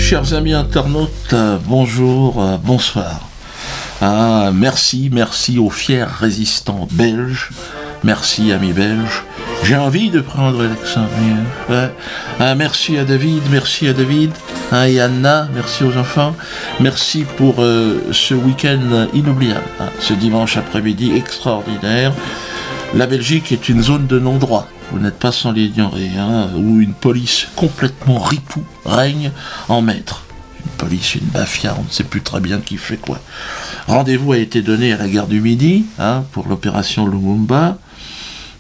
Chers amis internautes, bonjour, bonsoir. Merci aux fiers résistants belges. Merci amis belges. J'ai envie de prendre l'accent. Merci à David. Et Anna, merci aux enfants. Merci pour ce week-end inoubliable. Ce dimanche après-midi extraordinaire. La Belgique est une zone de non-droit. Vous n'êtes pas sans l'ignorer, où une police complètement ripou règne en maître. Une police, une mafia, on ne sait plus très bien qui fait quoi. Rendez-vous a été donné à la gare du Midi, pour l'opération Lumumba.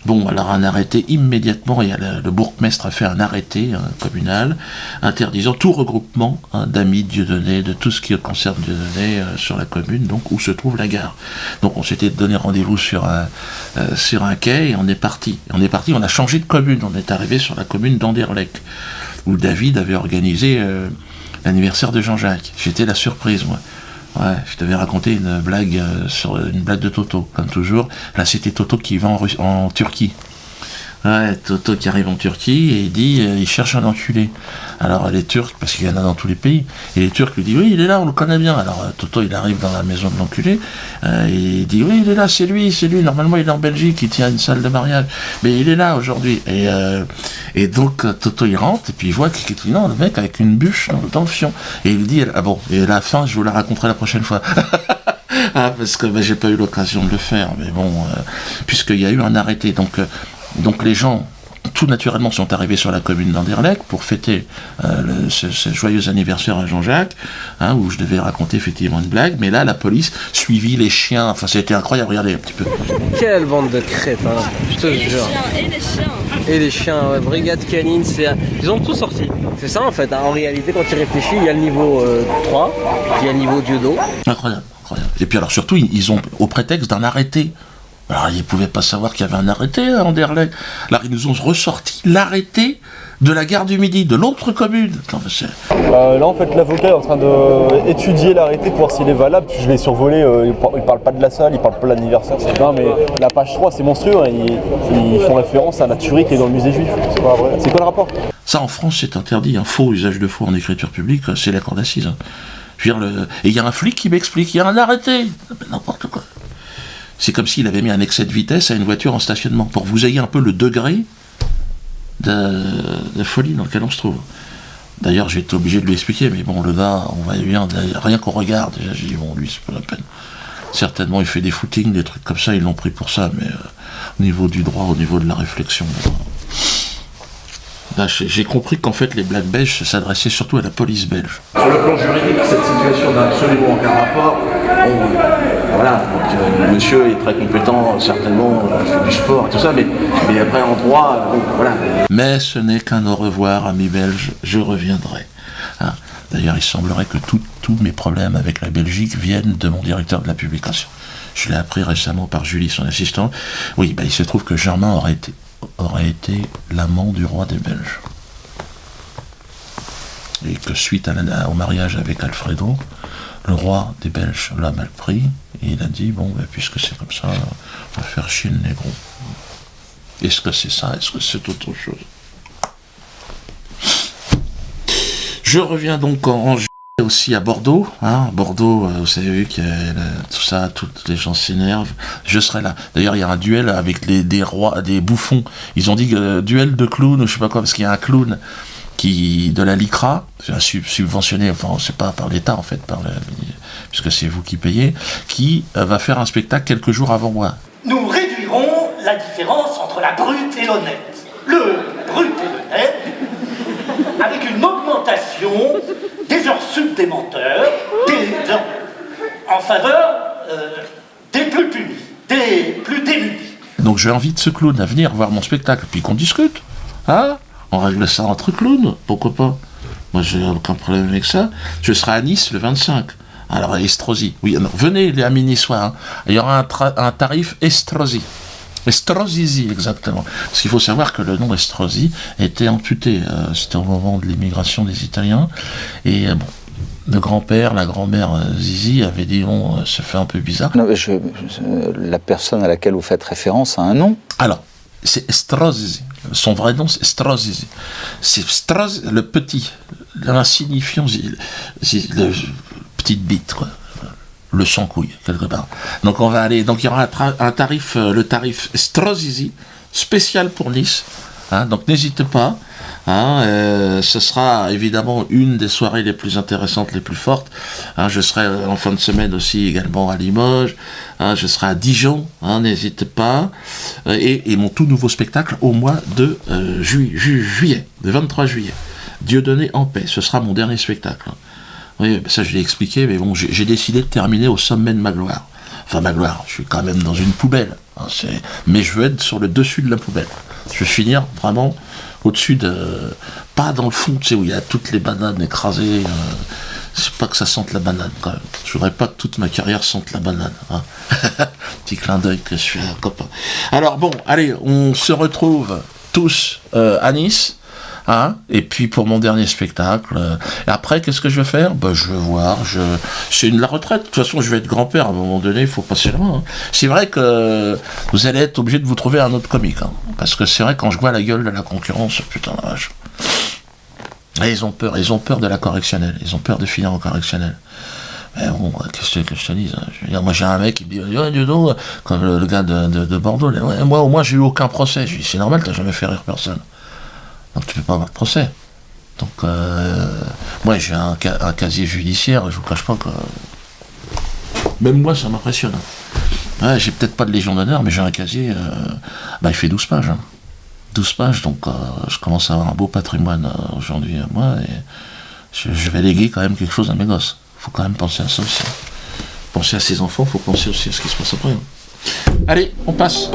Bon, alors un arrêté immédiatement, et le bourgmestre a fait un arrêté communal interdisant tout regroupement d'amis de Dieudonné, de tout ce qui concerne Dieudonné sur la commune, donc où se trouve la gare. Donc on s'était donné rendez-vous sur un quai et on est parti. On a changé de commune, on est arrivé sur la commune d'Anderlecht, où David avait organisé l'anniversaire de Jean-Jacques. J'étais la surprise, moi. Ouais, je t'avais raconté une blague sur une blague de Toto, comme toujours. Là, c'était Toto qui va en Turquie. Ouais, Toto qui arrive en Turquie et il dit, il cherche un enculé. Alors les Turcs, parce qu'il y en a dans tous les pays, et les Turcs lui disent, oui, il est là, on le connaît bien. Alors Toto, il arrive dans la maison de l'enculé, et il dit, oui, il est là, c'est lui, normalement il est en Belgique, il tient une salle de mariage, mais il est là aujourd'hui. Et donc Toto, il rentre, et puis il voit qu'il est non, le mec avec une bûche dans le fion. Et il dit, ah bon, et la fin, je vous la raconterai la prochaine fois. Parce que j'ai pas eu l'occasion de le faire, mais bon, puisqu'il y a eu un arrêté, donc les gens, tout naturellement, sont arrivés sur la commune d'Anderlecht pour fêter ce joyeux anniversaire à Jean-Jacques, où je devais raconter effectivement une blague, mais là, la police suivit les chiens, enfin c'était incroyable, regardez un petit peu. Quelle bande de crêtes, je te jure. Et les chiens, ouais, brigade canine, ils ont tout sorti. C'est ça en fait, en réalité, quand tu réfléchis, il y a le niveau 3, puis il y a le niveau Diodo. Incroyable. Et puis alors surtout, ils ont, au prétexte d'un arrêté, alors ils ne pouvaient pas savoir qu'il y avait un arrêté à Anderlecht. Alors ils nous ont ressorti l'arrêté de la gare du Midi, de l'autre commune. Là en fait l'avocat est en train d'étudier l'arrêté pour voir s'il est valable. Je l'ai survolé, il parle pas de la salle, il parle pas de l'anniversaire. Non mais la page 3 c'est monstrueux, ils font référence à la tuerie qui est dans le musée juif. C'est pas vrai. C'est quoi le rapport? Ça en France c'est interdit, un faux usage de faux en écriture publique, c'est la cour d'assises. Et il y a un flic qui m'explique, il y a un arrêté. N'importe quoi. C'est comme s'il avait mis un excès de vitesse à une voiture en stationnement, pour que vous ayez un peu le degré de folie dans lequel on se trouve. D'ailleurs, j'ai été obligé de lui expliquer, mais bon, le gars, on va bien, rien qu'on regarde, déjà, j'ai dit, bon, lui, c'est pas la peine. Certainement, il fait des footings, des trucs comme ça, ils l'ont pris pour ça, mais au niveau du droit, au niveau de la réflexion, là, j'ai compris qu'en fait, les blagues belges s'adressaient surtout à la police belge. Sur le plan juridique, cette situation n'a absolument aucun rapport. Voilà, donc monsieur est très compétent, certainement, il fait du sport et tout ça, mais après en droit, voilà. Mais ce n'est qu'un au revoir, amis belges, je reviendrai. D'ailleurs, il semblerait que tous mes problèmes avec la Belgique viennent de mon directeur de la publication. Je l'ai appris récemment par Julie, son assistante. Oui, il se trouve que Germain aurait été l'amant du roi des Belges. Et que suite au mariage avec Alfredo, le roi des Belges l'a mal pris, et il a dit, bon, puisque c'est comme ça, on va faire chier le négro. Est-ce que c'est ça? Est-ce que c'est autre chose? Je reviens donc en juillet aussi à Bordeaux. Bordeaux, vous avez vu que tout ça, toutes les gens s'énervent. Je serai là. D'ailleurs, il y a un duel avec des bouffons. Ils ont dit duel de clowns, ou je sais pas quoi, parce qu'il y a un clown de la LICRA, subventionné, enfin c'est pas par l'État en fait, puisque c'est vous qui payez, qui va faire un spectacle quelques jours avant moi. Nous réduirons la différence entre la brute et l'honnête. Le brut et l'honnête, avec une augmentation des heures sup des menteurs, en faveur des plus punis, des plus démunis. Donc j'invite ce clown à venir voir mon spectacle, puis qu'on discute, on règle ça entre clowns, pourquoi pas? Moi, j'ai aucun problème avec ça. Je serai à Nice le 25. Alors, à Estrosi. Oui, alors, venez, les amis niçois. Il y aura un tarif Estrosi. Estrosi, exactement. Parce qu'il faut savoir que le nom Estrosi était amputé. C'était au moment de l'immigration des Italiens. Et bon, le grand-père, la grand-mère Zizi avait dit, bon, ça fait un peu bizarre. Non, mais la personne à laquelle vous faites référence a un nom. Alors, c'est Estrosi. son vrai nom c'est Strozzi. C'est Stroz, le petit, l'insignifiant, le petite bite, quoi. Le sans-couille, quelque part. Donc on va aller, donc il y aura un tarif, le tarif Strozzi, spécial pour Nice. Hein, donc n'hésitez pas. Hein, ce sera évidemment une des soirées les plus intéressantes, les plus fortes. Hein, je serai en fin de semaine aussi également à Limoges. Hein, je serai à Dijon. Hein, n'hésitez pas. Et mon tout nouveau spectacle au mois de juillet, le 23 juillet. Dieudonné en paix. Ce sera mon dernier spectacle. Oui, ça je l'ai expliqué, mais bon, j'ai décidé de terminer au sommet de ma gloire. Enfin, ma gloire, je suis quand même dans une poubelle. Hein, mais je veux être sur le dessus de la poubelle. Je veux finir vraiment au-dessus de... Pas dans le fond, tu sais, où il y a toutes les bananes écrasées. C'est pas que ça sente la banane, quand même. Je voudrais pas que toute ma carrière sente la banane. Hein. Petit clin d'œil que je fais à un copain. Alors bon, allez, on se retrouve tous à Nice. Hein, et puis pour mon dernier spectacle, et après qu'est-ce que je vais faire? Je vais voir, c'est la retraite, de toute façon je vais être grand-père à un moment donné, il faut passer loin. Hein. C'est vrai que vous allez être obligé de vous trouver un autre comique, hein, parce que c'est vrai quand je vois la gueule de la concurrence, putain la vache. Et ils ont peur de la correctionnelle, ils ont peur de finir en correctionnelle. Mais bon, qu'est-ce que je te dis, hein. Je veux dire, moi j'ai un mec qui me dit, oh, dis donc, comme le gars de Bordeaux, ouais, moi au moins j'ai eu aucun procès, je lui dis, c'est normal, t'as jamais fait rire personne. Donc tu peux pas avoir de procès. Donc moi j'ai un casier judiciaire, je vous cache pas que même moi ça m'impressionne. Ouais, j'ai peut-être pas de Légion d'honneur, mais j'ai un casier, il fait 12 pages. Hein. 12 pages, donc je commence à avoir un beau patrimoine aujourd'hui, moi, et je vais léguer quand même quelque chose à mes gosses. Faut quand même penser à ça aussi. Penser à ses enfants, faut penser aussi à ce qui se passe après. Hein. Allez, on passe.